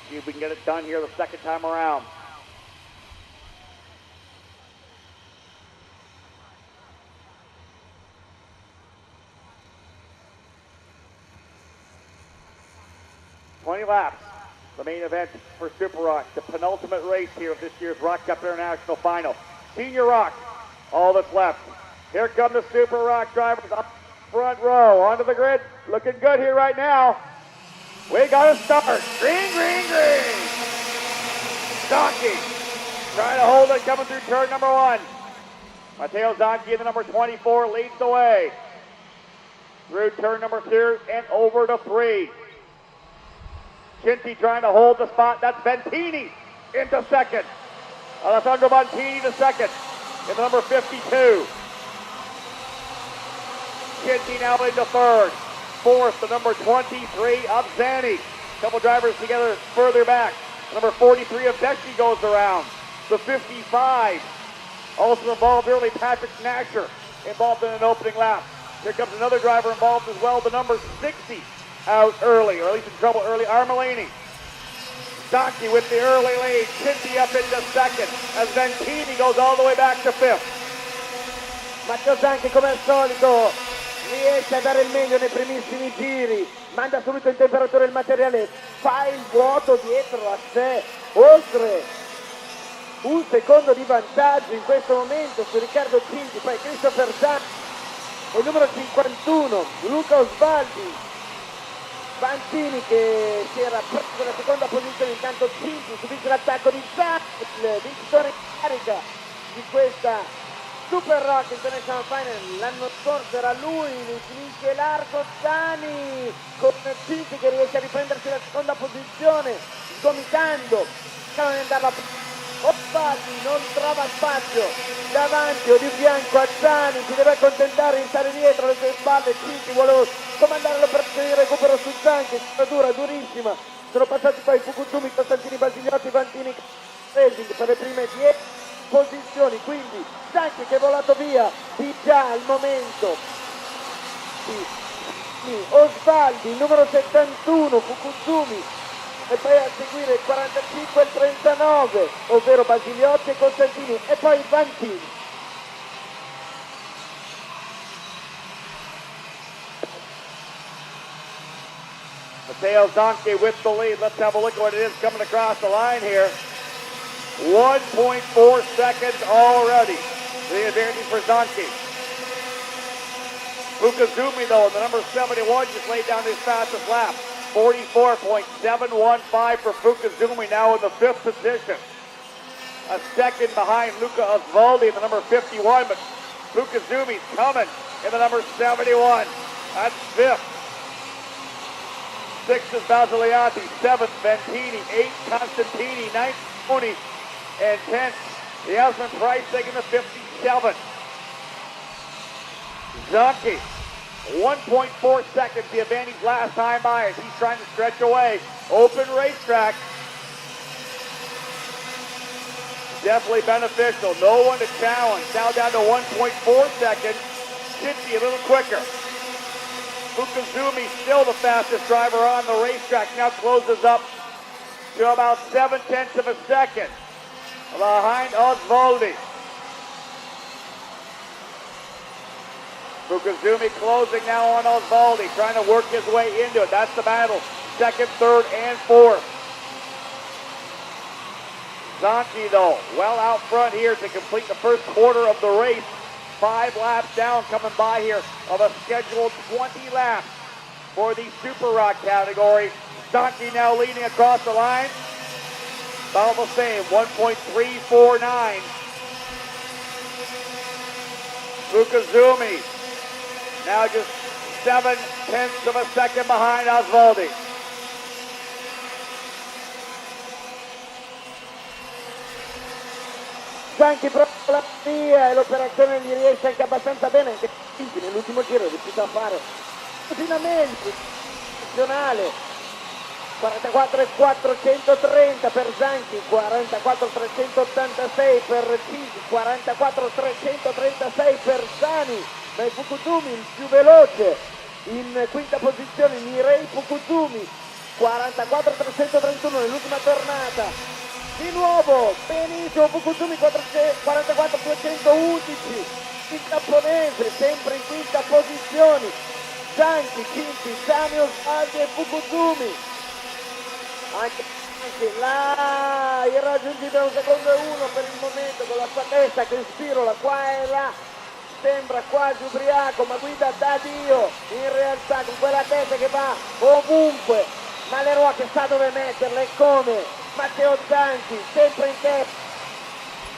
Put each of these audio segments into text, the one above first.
See if we can get it done here the second time around. Laps. The main event for Super Rock, the penultimate race here of this year's Rock Cup International Final. Senior Rock, all that's left. Here come the Super Rock drivers up front row, onto the grid. Looking good here right now. We got to start. Green, green, green. Donkey trying to hold it, coming through turn number 1. Matteo Zanchi in the number 24 leads the way. Through turn number 2 and over to 3. Cinti trying to hold the spot. That's Ventini into second. Alessandro Ventini to second in the number 52. Cinti now into third. Fourth, the number 23 of Zanni. Couple drivers together further back. The number 43 of Becci goes around. The 55 also involved early, Patrick Nasher involved in an opening lap. Here comes another driver involved as well, the number 60. Out early, or at least in trouble early, Armellini. Donkey with the early lead, Cinti up into second, as Ventini goes all the way back to fifth. Matteo Zanchi come al solito riesce a dare il meglio nei primissimi giri, manda subito in temperatura il materiale, fa il vuoto dietro a sé, oltre un secondo di vantaggio in questo momento su Riccardo Cinti, poi Christopher Zanchi e il numero 51 Luca Osvaldi. Vantini che si era preso la seconda posizione, intanto Cinti subisce l'attacco di Zanchi, il vincitore in carica di questa Super Rock International Final. L'anno scorso era lui, finisce largo Zani con Cinti che riesce a riprendersi la seconda posizione, sgomitando, cercano di andarla a Osvaldi, non trova spazio davanti o di fianco a Zani, si deve accontentare di stare dietro alle sue spalle. Cinti vuole comandare l'operazione di recupero su Zanchi, dura, durissima. Sono passati poi Fukuzumi, Costantini, Basiliotti, Vantini, Racing per le prime 10 posizioni, quindi Zanchi che è volato via di già al momento. Osvaldi, il numero 71, Fukuzumi, e poi a seguire il 45 e il 39, ovvero Basiliotti e Costantini, e poi Vantini. Matteo Zanchi with the lead. Let's have a look at what it is coming across the line here. 1.4 seconds already. The advantage for Zanchi. Fukuzumi, though, in the number 71, just laid down his fastest lap. 44.715 for Fukuzumi, now in the 5th position. A second behind Luca Osvaldi in the number 51, but Fukuzumi's coming in the number 71. That's 5th. 6th is Basiliati, 7th Ventini, 8th Constantini, 9th Mooney, and 10th Yasmin Price taking the 57. Zanchi, 1.4 seconds, the advantage last time by as he's trying to stretch away. Open racetrack. Definitely beneficial. No one to challenge. Now down to 1.4 seconds. Cinti a little quicker. Fukuzumi still the fastest driver on the racetrack. Now closes up to about 0.7 of a second behind Osvaldi. Fukuzumi closing now on Osvaldi, trying to work his way into it. That's the battle. Second, third, and fourth. Zanchi, though, well out front here to complete the first quarter of the race. 5 laps down coming by here of a scheduled 20 laps for the Super Rock category. Zanchi now leading across the line. About the same, 1.349. Fukuzumi now just 0.7 of a second behind Osvaldi. Zanchi prova la via e l'operazione gli riesce anche abbastanza bene, anche nell'ultimo giro è riuscito a fare finalmente eccezionale. 44.430 per Zanchi, 44.386 per Cinti, 44.336 per Zani, ma è Fukuzumi il più veloce in quinta posizione, Nirei Fukuzumi 44-331 nell'ultima tornata. Di nuovo benissimo Fukuzumi, 44-211, il giapponese sempre in quinta posizione. Zanchi, Cinti, Zani, Osvaldi e Fukuzumi. Anche là irraggiungibile 1 secondo e 1 per il momento, con la sua testa che spirola qua e là, sembra quasi ubriaco ma guida da Dio, in realtà con quella testa che va ovunque, ma le ruote sa dove metterle e come. Matteo Zanchi sempre in testa in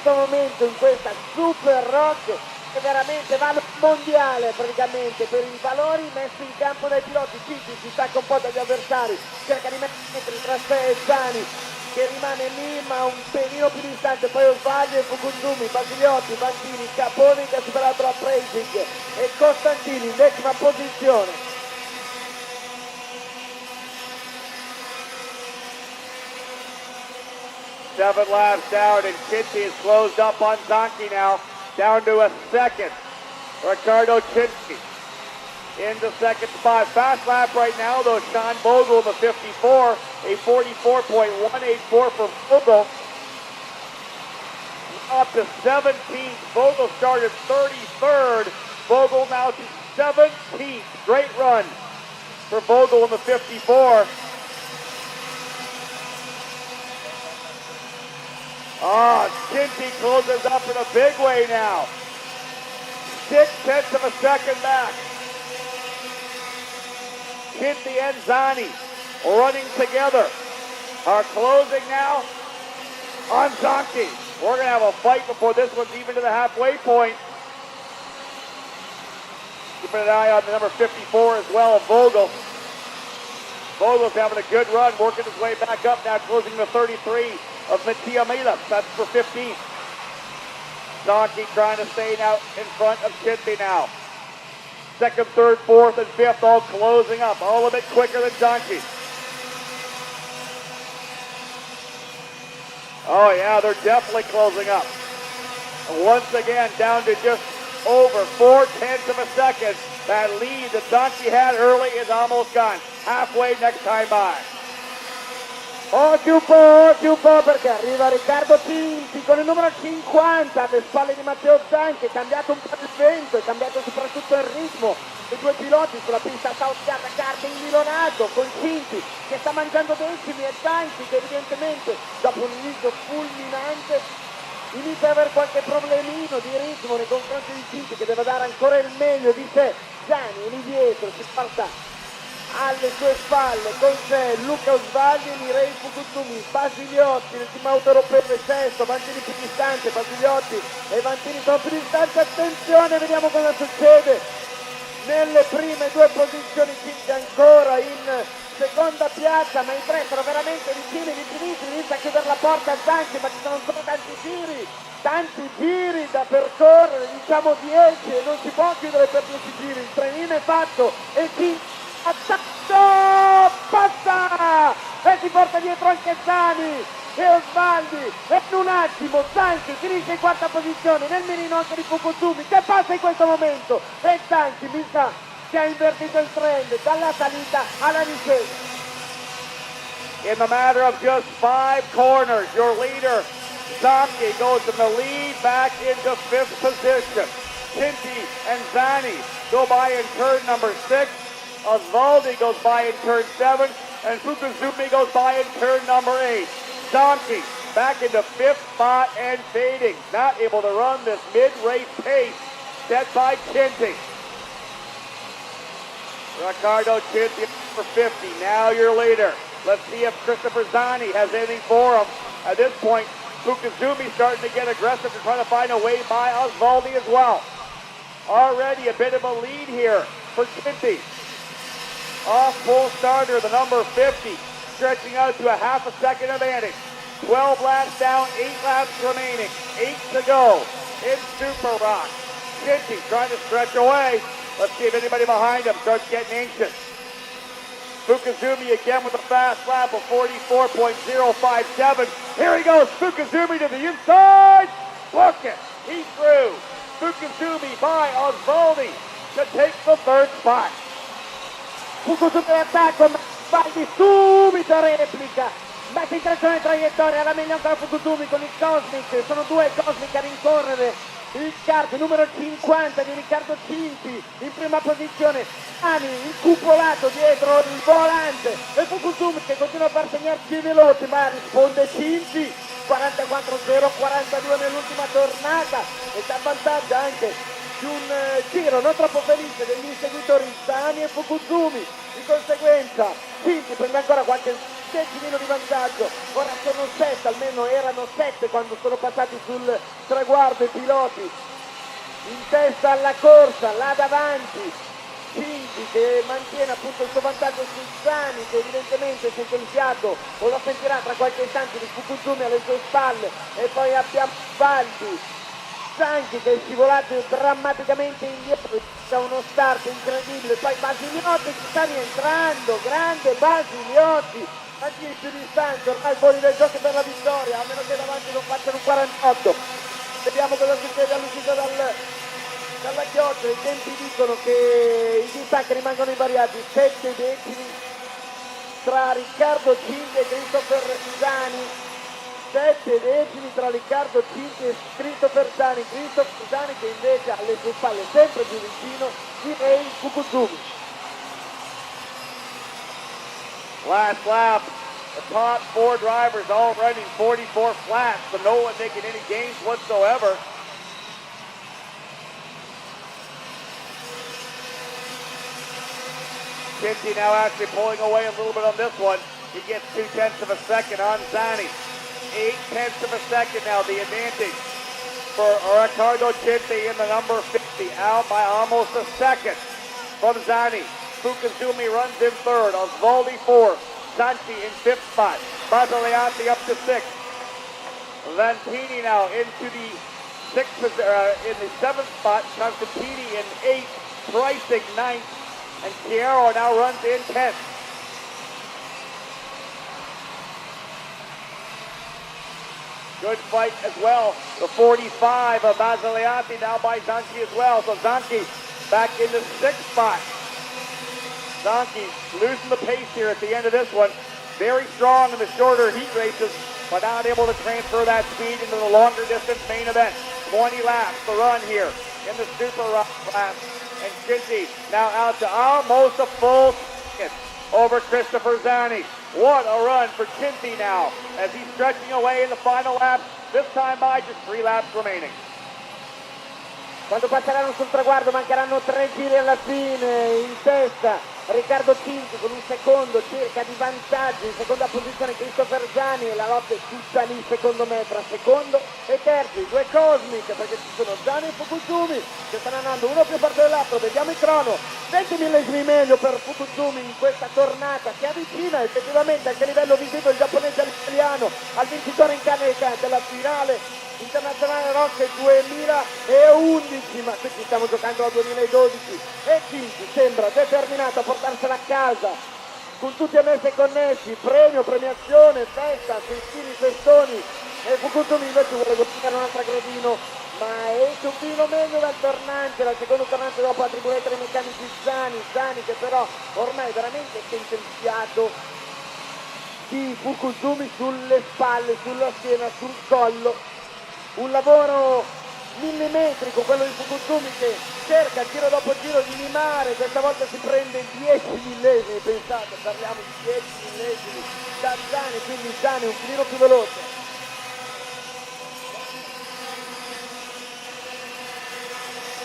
questo momento in questa Super Rock che veramente va al mondiale praticamente per i valori messi in campo dai piloti. Cinti si stacca un po' dagli avversari, cerca di mettere tra sé e Zani che rimane lì ma un pelino più distante, poi Osvaldi e Fukuzumi, Basiliotti, Vantini, Caponi che ha superato la Preisic e Costantini in 10ª posizione. Seven laps down, and Cinti is closed up on Zanchi now, down to a second. Ricardo Cinti into second spot. Fast lap right now, though, Sean Vogel in the 54, a 44.184 for Vogel. Up to 17th. Vogel started 33rd. Vogel now to 17th. Great run for Vogel in the 54. Cinti closes up in a big way now. 0.6 of a second back. Cinti and Zani running together are closing now on Zanchi. We're going to have a fight before this one's even to the halfway point. Keeping an eye on the number 54 as well, Vogel. Vogel's having a good run, working his way back up now, closing the 33 of Mattia Milas. That's for 15th. Zanchi trying to stay now in front of Cinti now. Second, third, fourth, and fifth all closing up, all a bit quicker than Zanchi. Oh yeah, they're definitely closing up. And once again, down to just over 0.4 of a second. That lead that Zanchi had early is almost gone. Halfway next time by. Occhio un po' perché arriva Riccardo Cinti con il numero 50 alle spalle di Matteo Zanchi. È cambiato un po' il vento, è cambiato soprattutto il ritmo dei due piloti sulla pista saudiata, karting milonato con Cinti che sta mangiando decimi e Zanchi che evidentemente dopo un inizio fulminante inizia ad avere qualche problemino di ritmo nei confronti di Cinti che deve dare ancora il meglio di sé. Zani lì dietro si porta alle sue spalle con sé Luca Osvaldi e Mirei Fukuzumi. Basiliotti nel team auto europeo è sesto, Vantini più distante, Basiliotti e Vantini sono più distanti. Attenzione, vediamo cosa succede nelle prime due posizioni. Cinti ancora in seconda piazza, ma i tre sono veramente vicini, inizia a chiudere la porta a Zanchi, ma ci sono ancora tanti giri da percorrere, diciamo 10, e non si può chiudere per 10 giri. Il trenino è fatto e Cinti attacco, passa e si porta dietro anche Zani e Osvaldi e in un attimo Zanchi finisce in quarta posizione nel mirino anche di Fukuzumi che passa in questo momento e Zanchi mi sa che ha invertito il trend dalla salita alla discesa. In the matter of just 5 corners, your leader Zanchi goes from the lead back into 5th position. Cinti and Zani go by in turn number 6. Osvaldi goes by in turn 7, and Fukuzumi goes by in turn number 8. Zanchi back into 5th spot and fading, not able to run this mid-race pace set by Cinti. Ricardo Cinti for 50, now your leader. Let's see if Christopher Zani has anything for him. At this point, Fukuzumi starting to get aggressive to try to find a way by Osvaldi as well. Already a bit of a lead here for Cinti. Off full starter, the number 50, stretching out to a half a second advantage. 12 laps down, 8 laps remaining, 8 to go in Super Rock. Cinti trying to stretch away. Let's see if anybody behind him starts getting anxious. Fukuzumi again with a fast lap of 44.057. Here he goes, Fukuzumi to the inside. Book it, he's through. Fukuzumi by Osvaldi to take the third spot. Fukuzumi attacco, Baldi subito replica, mette in trazione traiettoria, la meglio ancora Fukuzumi con il Cosmic, sono due Cosmic a rincorrere il kart numero 50 di Riccardo Cinti in prima posizione, Ani incupolato dietro il volante e Fukuzumi che continua a far segnarci veloci, ma risponde Cinti 44-0-42 nell'ultima tornata e si avvantaggia anche di un giro non troppo felice degli inseguitori Zani e Fukuzumi. Di conseguenza Cinti prende ancora qualche decimino di vantaggio, ora sono 7, almeno erano 7 quando sono passati sul traguardo i piloti. In testa alla corsa, là davanti Cinti che mantiene appunto il suo vantaggio su Zani che evidentemente sente il fiato o lo sentirà tra qualche istante di Fukuzumi alle sue spalle, e poi abbiamo Baldi Zanchi che è scivolato drammaticamente indietro da uno start incredibile, poi Basiliotti ci sta rientrando, grande Basiliotti, a giri più distanti, ormai fuori dai giochi per la vittoria, a meno che davanti non facciano un 48. Vediamo cosa succede all'uscita dalla chioccia, i tempi dicono che i distacchi rimangono invariati, 7 decimi tra Riccardo Cinti e Christopher Zani. 7 decimi tra Riccardo Cinti e Christopher Zani che invece ha alle sue spalle sempre più vicino direi Fukuzumi. Last lap, the top 4 drivers all running 44 flats, so no one making any gains whatsoever. Cinti now actually pulling away a little bit on this one. He gets 0.2 of a second on Zani. 0.8 of a second now, the advantage for Riccardo Cinti in the number 50, out by almost a second from Zani. Fukuzumi runs in third, Osvaldi fourth, Sanchi in fifth spot, Basiliotti up to sixth. Vantini now into the in the seventh spot, Constantini in eighth, Pricing ninth, and Chiaro now runs in 10th. Good fight as well. The 45 of Basiliotti now by Zanchi as well. So Zanchi back in the 6th spot. Zanchi losing the pace here at the end of this one. Very strong in the shorter heat races, but not able to transfer that speed into the longer distance main event. 20 laps to run here in the super class. And Cinti now out to almost a full second over Christopher Zani. What a run for Cinti now as he's stretching away in the final lap, this time by just 3 laps remaining. Quando passeranno sul traguardo mancheranno 3 giri alla fine, in testa Riccardo Cinti con un secondo circa di vantaggio, in seconda posizione Christopher Zani e la lotta è tutta lì secondo me tra secondo e terzo, i due Cosmic perché ci sono Zani e Fukuzumi che stanno andando uno più forte dell'altro, vediamo il crono, 20 millesimi meglio per Fukuzumi in questa tornata che avvicina effettivamente anche a livello visivo il giapponese all'italiano al vincitore in carica della finale internazionale Rock 2011, ma qui ci stiamo giocando al 2012 e Cinti sembra determinato a portarsela a casa con tutti annessi e connessi, premio, premiazione, festa, festini, festoni, e Fukuzumi invece vuole guadagnare un altro gradino, ma è un filo meglio dal tornante, dal secondo tornante dopo la tribuletta dei meccanici Zani che però ormai veramente sente il fiato di Fukuzumi sulle spalle, sulla schiena, sul collo. Un lavoro millimetrico quello di Fukuzumi che cerca giro dopo giro di limare, questa volta si prende 10 millesimi, pensate, parliamo di 10 millesimi da Zani, quindi Zani un filino più veloce.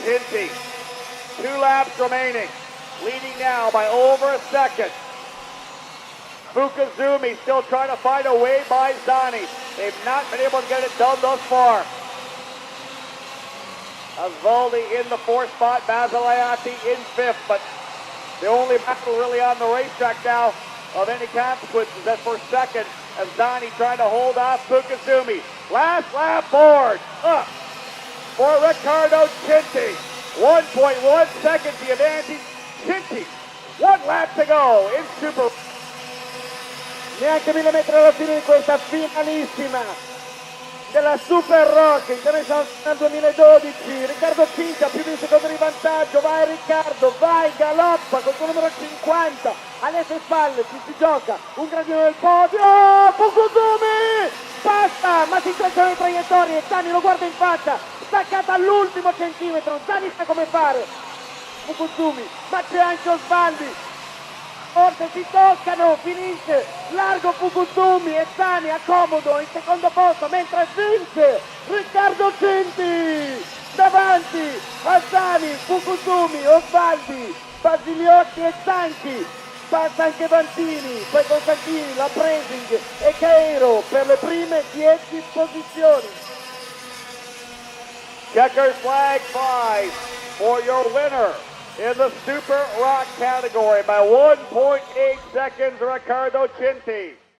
Cinti, 2 laps remaining, leading now by over a second. Fukuzumi still trying to find a way by Zani. They've not been able to get it done thus far. Osvaldi in the 4th spot, Basiliotti in 5th, but the only battle really on the racetrack now of any consequence is that for second, as Zani trying to hold off Fukuzumi. Last lap board up for Riccardo Cinti. 1.1 seconds the advantage. Cinti, 1 lap to go in Super. Neanche 1000 metri alla fine di questa finalissima. della Super Rock International 2012. Riccardo Cinta più di un secondo di vantaggio, vai Riccardo, vai, galoppa con il suo numero 50 alle sue spalle, si gioca un gradino del podio, Fukuzumi passa ma si incrociano le traiettorie, Zani lo guarda in faccia, staccata all'ultimo centimetro, Zani sa come fare, Fukuzumi, ma c'è anche Osvaldi, forse si toccano, finisce, largo Fukuzumi e Zani accomodo in secondo posto mentre vince Riccardo Cinti davanti a Zani, Fukuzumi, Osvaldi, Basiliotti e Zanchi, passa anche Vantini, poi Costantini, la Presing e Cairo per le prime 10 posizioni. Checkers flag flies for your winner in the Super Rock category by 1.8 seconds, Riccardo Cinti.